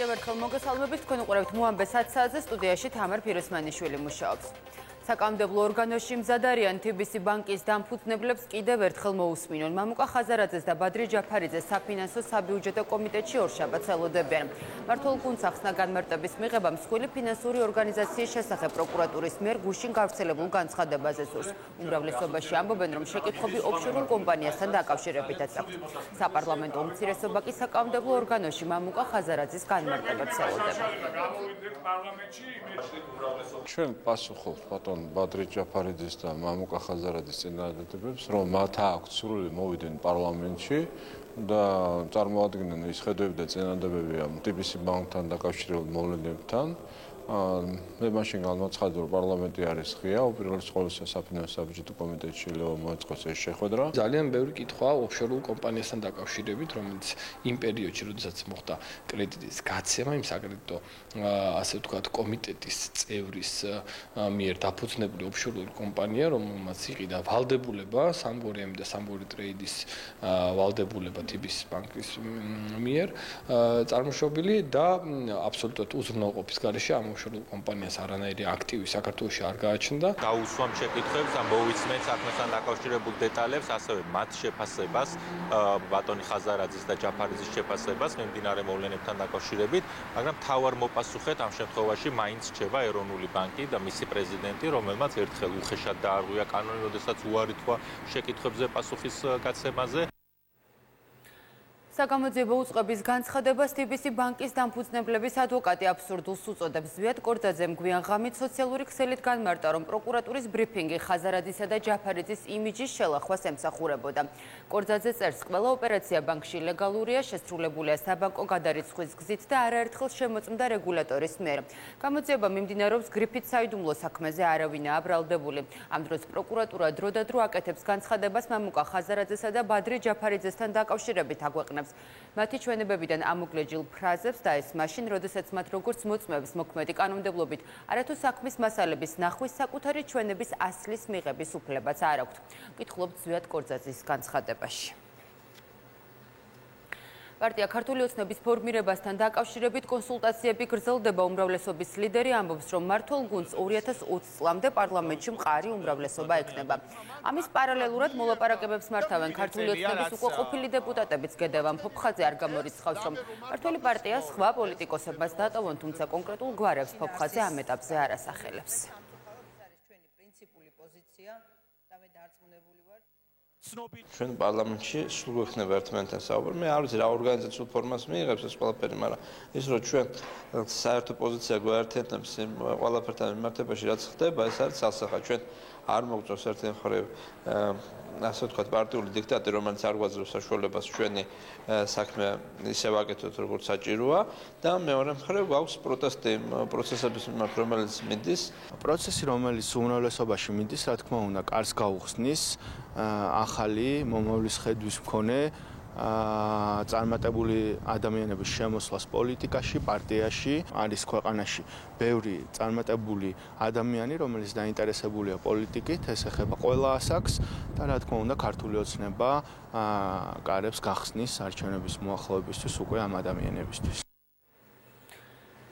კიდევ ერთხელ მოგესალმებით, თქვენ უყურებთ მოამბე 10 საათზე, სტუდიაში თამარ ფიროსმანიშვილი მუშაობს. საკანონმდებლო ორგანოში მზად არიან TBC ბანკის დამფუძნებლებს კიდევ ერთხელ მოусმინონ. მამუკა ხაზარაძეს და ბადრი ჯაფარიძეს საფინანსო საბიუჯეტო კომიტეტში ორშაბათს ელოდებიან. მმართველ გუნდს ახსნა განმარტების მიღება მსხვილი ფინანსური ორგანიზაციის შესახებ პროკურატურის მიერ გუშინ გავრცელებულ განცხადებაზე სურს. უმრავლესობაში ამბობენ, რომ შეკითხვები ოფშორულ კომპანიასთან დაკავშირებითაც აქვთ. საპარლამენტო უმცირესობა კი საკანონმდებლო ორგანოში მამუკა ხაზარაძის განმარტებებს ელოდება. ჩვენ პასუხობთ ბატონ ბადრი ჯაფარიძის და მამუკა ხაზარაძის წინააღმდეგებს, რომ მათ აქვს სრული მოვიდნენ პარლამენტში და წარმოადგენენ ის ხედვები და წინააღმდეგები ამ TBC ბანკთან დაკავშირებულ მოვლენებთან. მე მაშინ განმოცხადე, რომ პარლამენტი არის ღია, უპირველეს ყოვლისა საფინანსო საბიუჯეტო კომიტეტში მოეწყოს ეს შეხვედრა. ძალიან ბევრი კითხვაა ოფშორულ კომპანიასთან დაკავშირებით, რომელიც იმ პერიოდში, როდესაც მოხდა კრედიტის გაცემა, იმ საკრედიტო ასე ვთქვათ კომიტეტის წევრის მიერ დაფუძნებული ოფშორული კომპანია, რომელმაც იყიდა ვალდებულება სამგორიამი და სამგორი ტრეიდის ვალდებულება TBC ბანკის მიერ წარმოშობილი და აბსოლუტურად უზრუნველყოფის გარეშე ამ ოფშორულ კომპანიას არანაირი აქტივი საქართველოში არ გააჩნდა. Გაუსვამ შეკითხვებს და მოვიცნეთ საქმესთან დაკავშირებულ დეტალებს, ასევე მათ შეფასებას, ბატონი ხაზარაძის და ჯაფარიძის შეფასებას მიმდინარე მოვლენებთან დაკავშირებით, მაგრამ თავარ მოპასუხეთ ამ შემთხვევაში მაინც რჩება ეროვნული ბანკი და მისი პრეზიდენტი, რომელმაც ერთხელ უხეშად დაარღვია კანონი, როდესაც უარი თქვა შეკითხვებზე პასუხის გაცემაზე. საგამოძიებო უწყების განცხადებას TBC ბანკის დამფუძნებლების ადვოკატი აბსურდულს უწოდებს. ზვიად კორძაძემ გვიან ღამით სოციალური ქსელით განმარტა, რომ პროკურატურის ბრიფინგი ხაზარაძისა და ჯაფარიძის იმიჯის შელახვას ემსახურებოდა. კორძაძე წერს, ყველა ოპერაცია ბანკში ლეგალურია, შესრულებულია საბანკო გადარიცხვის გზით და არაერთხელ შემოწმდა რეგულატორის მიერ. გამოძიება მიმდინარეობს გრიფით საიდუმლო საქმეზე არავინაა ბრალდებული. ამ დროს პროკურატურა დროდადრო აკეთებს განცხადებას მამუკა ხაზარაძესა და ბადრი ჯაფარიძესთან დაკავშირებით აგვეყნებს მათი ჩვენებებიდან ამოგლეჯილ ფრაზებს და ეს მაშინ, როდესაც მათ როგორც მოწმეებს მოქმედი კანონმდებლობით არათუ საქმის მასალების ნახვის საკუთარი ჩვენების ასლის მიღების უფლებაც არ აქვთ. ვკითხულობთ ზვიად კორძაძის განცხადებაში. პარტია ქართული ოცნების ფორმირებასთან დაკავშირებით კონსულტაციები გრძელდება. უმრავლესობის ლიდერი ამბობს, რომ მმართველ გუნდს 2020 წლამდე პარლამენტში მყარი უმრავლესობა ექნება. ამის პარალელურად მოლაპარაკებებს მართავენ ქართული ოცნების უკვე ყოფილი დეპუტატებიც. გედევან ფოფხაძე არ გამორიცხავს, რომ მმართველი პარტია სხვა პოლიტიკოსებმაც დატოვონ, თუმცა კონკრეტულ გვარებს ფოფხაძე ამ ეტაპზე არ ასახელებს. ჩვენ პარლამენტში სულ გვექნება ერთმანეთთან საუბარი. მე არ ვიცი რა ორგანიზაციულ ფორმას მიიღებს ეს ყველაფერი, მაგრამ ის რომ ჩვენ საერთო პოზიცია გვაერთიანებს იმ ყველაფერთან მიმართებაში რაც ხდება, ეს არის სასახა. ჩვენ არ მოგწევს ერთი მხრივ ასე ვთქვათ პარტიული დიქტატი, რომელიც არ გვაძლევს საშუალებას ჩვენი საქმე ისე ვაკეთოთ, როგორც საჭიროა და მეორე მხრივ გვაქვს პროტესტი პროცესების მიმართ, რომელიც მიდის. პროცესი, რომელიც უმრავლესობაში მიდის, რა თქმა უნდა, კარს გაუხსნის ახალი მომავლის ხედვის მქონე წარმატებული ადამიანების შემოსვლას პოლიტიკაში, პარტიაში. არის ქვეყანაში ბევრი წარმატებული ადამიანი, რომელიც დაინტერესებულია პოლიტიკით, ეს ეხება ყველა ასაკს და რა თქმა უნდა, ქართული ოცნება კარებს გახსნის არჩევნების მოახლოებისთვის უკვე ამ ადამიანებისთვის.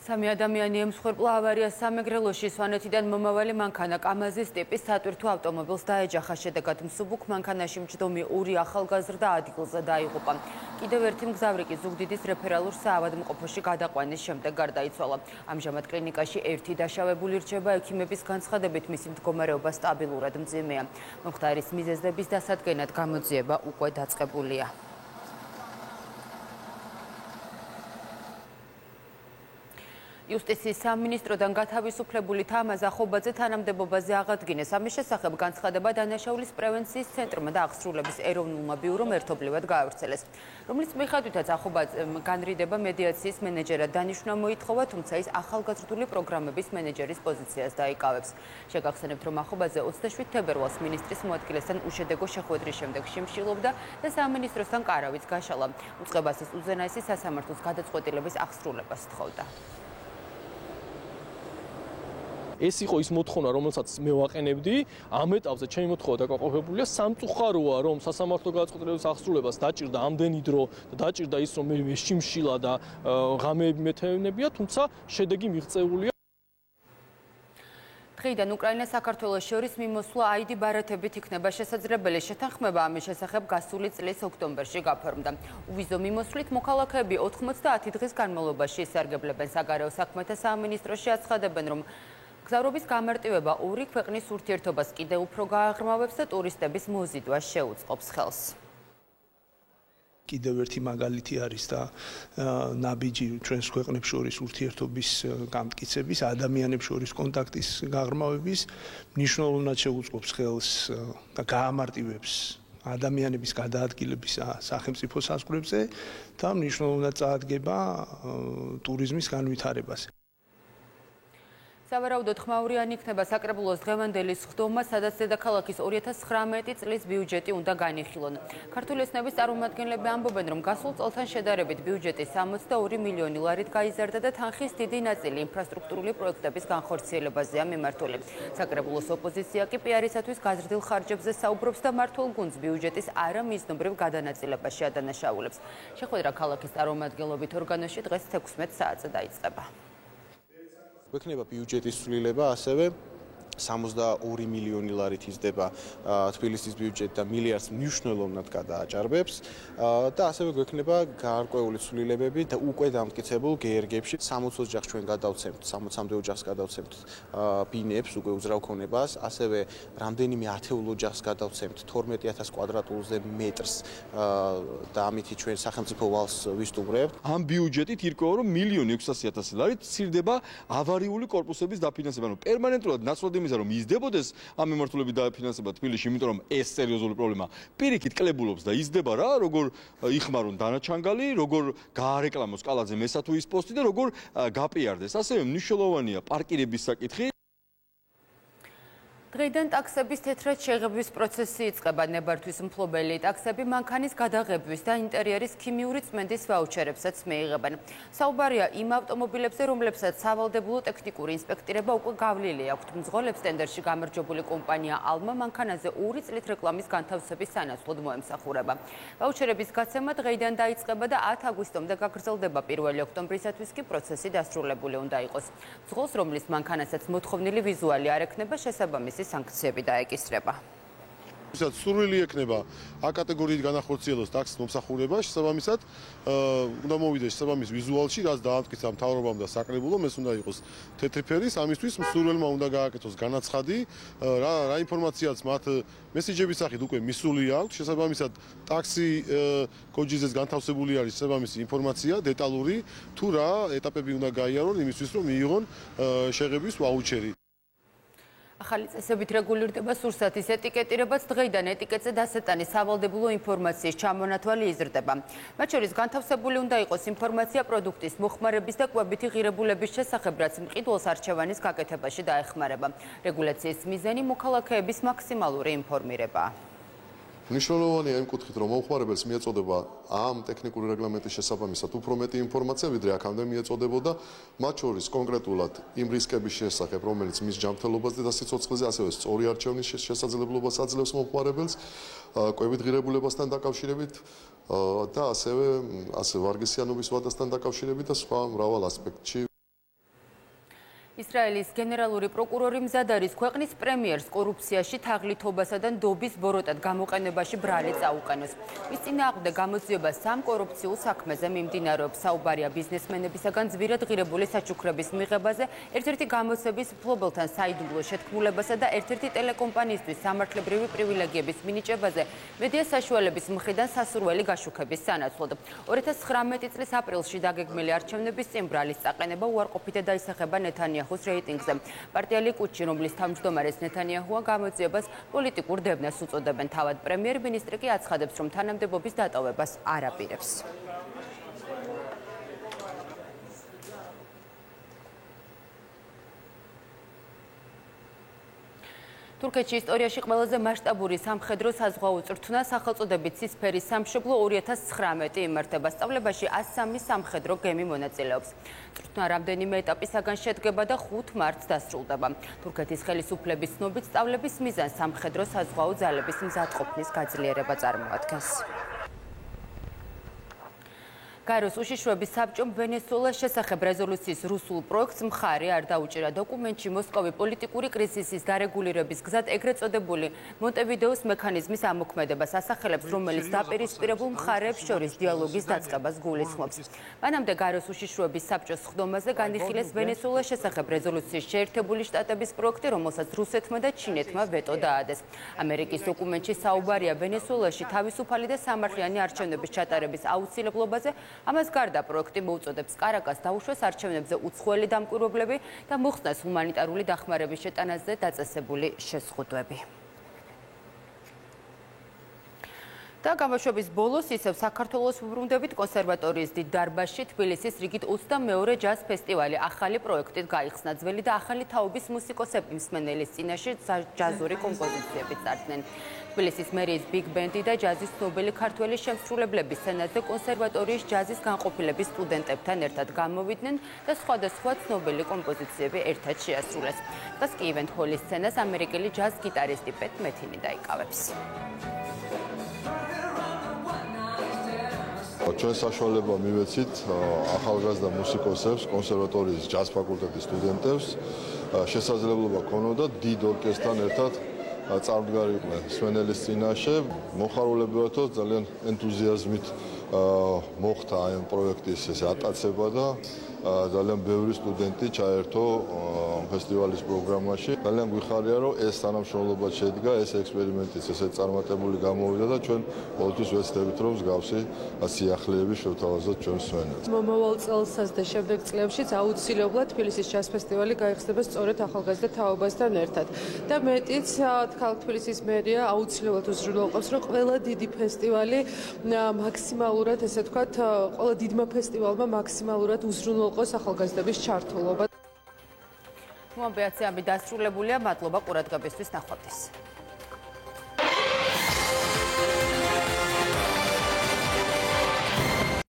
სამი ადამიანი ემსხვერპლა ავარიას სამეგრელოში. სვანეთიდან მომავალი მანქანა კამაზის ტიპის სატვირთო ავტომობილს დაეჯახა. შედეგად მსუბუქ მანქანაში მჯდომი ორი ახალგაზრდა ადგილზე დაიღუპა. კიდევ ერთი მგზავრიკი ზუგდიდის რეფერალურ საავადმყოფოში გადაყვანის შემდეგ გარდაიცვალა. ამჟამად კლინიკაში ერთი დაშავებული რჩება. ექიმების განცხადებით მისი მდგომარეობა სტაბილურად მძიმეა. მომხდარის მიზეზების დასადგენად გამოძიება უკვე დაწყებულია. იუსტიციის სამინისტროდან გათავისუფლებული თამაზ ახობაძე თანამდებობაზე აღადგინეს. ამის შესახებ განცხადება დანაშაულის პრევენციის ცენტრმა და აღსრულების ეროვნულმა ბიურომ ერთობლივად გაავრცელეს, რომლის მიხედვითაც ახობაძემ განრიდება მედიაციის მენეჯერად დანიშვნა მოითხოვა, თუმცა ის ახალგაზრდული პროგრამების მენეჯერის პოზიციას დაიკავებს. შეგახსენებთ, რომ ახობაძე 27 თებერვალს მინისტრის მოადგილესთან უშედეგო შეხვედრის შემდეგ შიმშილობდა და სამინისტროსთან კარავიც გაშალა. უწყებას ის უზენაესი სასამართლოს გადაწყვეტილების აღსრულებას თხოვდა. ეს იყო ის მოთხოვნა, რომელსაც მე ვაყენებდი. ამ ეტაპზე ჩემი მოთხოვნა დაკავებულია სამწუხაროა, რომ სასამართლო გადაწყვეტილების აღსრულებას დაჭირდა ამდენი დრო და დაჭირდა ის, რომ მე შემშილა და ღამეები მეთევნებია, თუმცა შედეგი მიღწეულია. დღეიდან უკრაინას საქართველოს შორის მიმოსვლა აიდი ბარათებით იქნება შესაძლებელი. შეთანხმება ამის შესახებ გასული წლის ოქტომბერში გაფორმდა. უვიზო მიმოსვლით მოქალაქეები 90 დღის განმავლობაში ისარგებლებენ. საგარეო საქმეთა სამინისტროში აცხადებენ, რომ გზავრობის გამარტივება ორი ქვეყნის ურთიერთობას კიდევ უფრო გააღრმავებს და ტურისტების მოზიდვას შეუწყობს ხელს. კიდევ ერთი მაგალითი არის და ნაბიჯი ჩვენს ქვეყნებს შორის ურთიერთობის გამტკიცების, ადამიანებს შორის კონტაქტის გაღრმავების მნიშვნელოვნად შეუწყობს ხელს და გაამარტივებს ადამიანების გადაადგილების სახელმწიფო საზღვრებზე და მნიშვნელოვნად წაადგება ტურიზმის განვითარებას. სავარაუდოდ ხმაურიანი იქნება საკრებულოს დღევანდელი სხდომა, სადაც დედაქალაქის 2019 წლის ბიუჯეტი უნდა განიხილონ. ქართული ოცნების წარმომადგენლები ამბობენ, რომ გასულ წელთან შედარებით ბიუჯეტი 62 მილიონი ლარით გაიზარდა და თანხის დიდი ნაწილი ინფრასტრუქტურული პროექტების განხორციელებაზეა მიმართული. საკრებულოს ოპოზიცია კი პიარისათვის გაზრდილ ხარჯებზე საუბრობს და მართულ გუნდს ბიუჯეტის არამიზნობრივ გადანაწილებაში ადანაშაულებს. შეხვედრა ქალაქის წარმომადგენლობით ორგანოში დღეს 16 საათზე დაიწყება. გვექნება ბიუჯეტის ცვლილება, ასევე 62 მილიონი ლარით იზრდება თბილისის ბიუჯეტი და მილიარდს მნიშვნელოვნად გადააჭარბებს და ასევე გვექნება გარკვეული ცვლილებები და უკვე დამტკიცებულ გერგებში 60 ოჯახს ჩვენ გადავცემთ, 60-მდე ოჯახს გადავცემთ ბინებს, უკვე უძრავქონებას, ასევე რამდენიმე ათეულ ოჯახს გადავცემთ 12000 კვადრატულზე მეტრს და ამით ჩვენ სახელმწიფო ვალს ვისტუმრებთ. ამ ბიუჯეტით ირკვევა, რომ 1.600.000 ლარით სცირდება ავარიული კორპუსების დაფინანსება, ანუ პერმანენტულად ნაცვლად იმისა, რომ იზრდებოდეს ამ მიმართულებით დაფინანსება თბილისში, იმიტომ რომ ეს სერიოზული პრობლემა პირიქით კლებულობს და იზრდება რა, როგორ იხმარონ დანაჩანგალი, როგორ გაარეკლამოს კალაძე მესა თუ ის პოსტი და როგორ გაპიარდეს. ასევე მნიშვნელოვანია პარკირების საკითხი. დღეიდან ტაქსების თეთრად შეღებვის პროცესი იწყება. ნებართვის მფლობელი ტაქსები მანქანის გადაღებვის და ინტერიერის ქიმიური წმენდის ვაუჩერებსაც მიიღებენ. საუბარია იმ ავტომობილებზე, რომლებსაც სავალდებულო ტექნიკური ინსპექტირება უკვე გავლილი აქვთ. მძღოლებს ტენდერში გამარჯვებული კომპანია ალმა მანქანაზე 2 წლით რეკლამის განთავსების სანაცვლოდ მოემსახურება. ვაუჩერების გაცემა დღეიდან დაიწყება და 10 აგვისტომდე გაგრძელდება. 1 ოქტომბრისათვის კი პროცესი დასრულებული უნდა იყოს. მძღოლს, რომლის მანქანასაც მოთხოვნილი ვიზუალი არ ექნება, შესაბამისი სანქციები დაეკისრება. ვისაც სურვილი ექნება A კატეგორიით განახორციელოს ტაქსის მომსახურება, შესაბამისად უნდა მოვიდეს შესაბამის ვიზუალში, რაც დაამტკიცა მთავრობამ და საკრებულომ, ეს უნდა იყოს თეთრი ფერის, ამისთვის მსურველმა უნდა გააკეთოს განაცხადი, რა ინფორმაციაც მათ მესეჯების სახით უკვე მისული აქვს, შესაბამისად ტაქსი კოჯიზეც განთავსებული არის შესაბამისი ინფორმაცია, დეტალური, თუ რა ეტაპები უნდა გაიარონ იმისთვის, რომ მიიღონ შეღებვის ვაუჩერი. ახალი წესებით რეგულირდება სურსათის ეტიკეტირებაც. დღეიდან ეტიკეტზე დასეტანის სავალდებულო ინფორმაციის ჩამონათვალი იზრდება. მათ შორის განთავსებული უნდა იყოს ინფორმაცია პროდუქტის მოხმარების და კვებითი ღირებულების შესახებ, რაც მყიდველს არჩევანის გაკეთებაში დაეხმარება. რეგულაციის მიზანი მოქალაქეების მაქსიმალური ინფორმირებაა. მნიშვნელოვანია იმ კუთხით, რომ მომხმარებელს მიეწოდება ამ ტექნიკური რეგლამენტის შესაბამისად უფრო მეტი ინფორმაცია, ვიდრე აქამდე მიეწოდებოდა, მათ შორის კონკრეტულად იმ რისკების შესახებ, რომელიც მის ჯანმრთელობაზე და სიცოცხლეზე, ასევე სწორი არჩევნის შესაძლებლობას აძლევს მომხმარებელს, კვებით ღირებულებასთან დაკავშირებით და ასევე ვარგისიანობის ვადასთან დაკავშირებით და სხვა მრავალ ასპექტში. ისრაელის გენერალური პროკურორი მზად არის ქვეყნის პრემიერს კორუფციაში, თაღლითობასა და ნდობის ბოროტად გამოყენებაში ბრალი წაუყენოს. მის წინააღმდეგ გამოძიება სამ კორუფციულ საქმეზე მიმდინარეობს. საუბარია ბიზნესმენებისაგან ძვირად ღირებული საჩუქრების მიღებაზე, ერთ-ერთი გამოცების მფლობელთან საიდუმლო შეთქმულებასა და ერთ-ერთი ტელეკომპანიისთვის სამართლებრივი პრივილეგიების მინიჭებაზე მედია საშუალების მხრიდან სასურველი გაშუქების სანაცვლოდ. 2019 წლის აპრილში დაგეგმილი არჩევნების წინ ბრალის წაყენება უარყოფითად დაისახება ნეთანიაჰუს რეიტინგზე. პარტია ლიკუდში, რომლის თავმჯდომარეს ნეთანიაჰუა, გამოძიებას პოლიტიკურ დევნას უწოდებენ. თავად პრემიერ-მინისტრი კი აცხადებს, რომ თანამდებობის დატოვებას არ აპირებს. თურქეთში ისტორიაში ყველაზე მასშტაბური სამხედრო საზღვაო წვრთნა სახელწოდებით ცისფერი სამშობლო 2019 იმართება. სწავლებაში 103 სამხედრო გემი მონაწილეობს. წვრთნა რამდენიმე ეტაპისაგან შედგება და 5 მარტს დასრულდება. თურქეთის ხელისუფლების ცნობით სწავლების მიზანს სამხედრო საზღვაო ძალების მზადყოფნის გაძლიერება წარმოადგენს. გაეროს უშიშროების საბჭომ ვენესუელას შესახებ რეზოლუციის რუსულ პროექტს მხარი არ დაუჭირა. დოკუმენტში მოსკოვი პოლიტიკური კრიზისის დარეგულირების გზად ეგრეთ წოდებული მონტევიდეოს მექანიზმის ამოქმედებას ასახელებს, რომელიც დაპირისპირებულ მხარეებს შორის დიალოგის დაწყებას გულისხმობს. მანამდე გაეროს უშიშროების საბჭოს სხდომაზე განიხილეს ვენესუელას შესახებ რეზოლუციის შეერთებული შტატების პროექტი, რომელსაც რუსეთმა და ჩინეთმა ვეტო დაადეს. ამერიკის დოკუმენტში საუბარია ვენესუელაში თავისუფალი და სამართლიანი არჩევნების ჩატარების აუცილებლობაზე. ამას გარდა პროექტი მოუწოდებს კარაკას დაუშვეს არჩევნებზე უცხოელი დამკვირვებლები და მოხსნას ჰუმანიტარული დახმარების შეტანაზე დაწესებული შეზღუდვები. და გამოშვების ბოლოს ისევ საქართველოს უბრუნდებით კონსერვატორიის დიდ დარბაზში თბილისის რიგით 22 ჯაზ ფესტივალი ახალი პროექტით გაიხსნა. ძველი და ახალი თაობის მუსიკოსები მსმენელის წინაშე ჯაზური კომპოზიციები წარდგნენ. თბილისის მერიის ბიგ ბენდი და ჯაზის ცნობილი ქართველი შემსრულებლები სცენაზე კონსერვატორიის ჯაზის განყოფილების სტუდენტებთან ერთად გამოვიდნენ და სხვადასხვა ცნობილი კომპოზიციები ერთად შეასრულეს. დღეს კი ივენთ ჰოლის სცენას ამერიკელი ჯაზ გიტარისტი პეტ მეთინი დაიკავებს. ჩვენ საშუალება მივეცით ახალგაზრდა მუსიკოსებს, კონსერვატორიის ჯაზ ფაკულტეტის სტუდენტებს შესაძლებლობა ქონოდათ დიდ ორკესტრთან ერთად წარმდგარიყვნენ მსმენელის წინაშე. მოხარულებათო ძალიან ენთუზიაზმით მოხდა ამ პროექტის ატაცება და ძალიან ბევრი სტუდენტი ჩაერთო ფესტივალის პროგრამაში. ძალიან გვიხარია, რომ ეს თანამშრომლობა შედგა, ეს ექსპერიმენტიც ესეც წარმატებული გამოვიდა და ჩვენ ყოველთვის ვეცდებით, რომ მსგავსი სიახლეები შევთავაზოთ ჩვენ მსმენელს. მომავალ წელსაც და შემდეგ წლებშიც აუცილებლად თბილისის ჯაზ ფესტივალი გაიხსნება სწორედ ახალგაზრდა თაობასთან ერთად. და მეტიც ქალაქ თბილისის მერია აუცილებლად უზრუნველყოფს, რომ ყველა დიდი ფესტივალი მაქსიმალურად, ესე ვთქვათ, ყველა დიდმა ფესტივალმა მაქსიმალურად უზრუნველყოს ახალგაზრდების ჩართულობა. მოამბეაციამი დასრულებულია. მადლობა ყურადღებისთვის. ნახვამდის.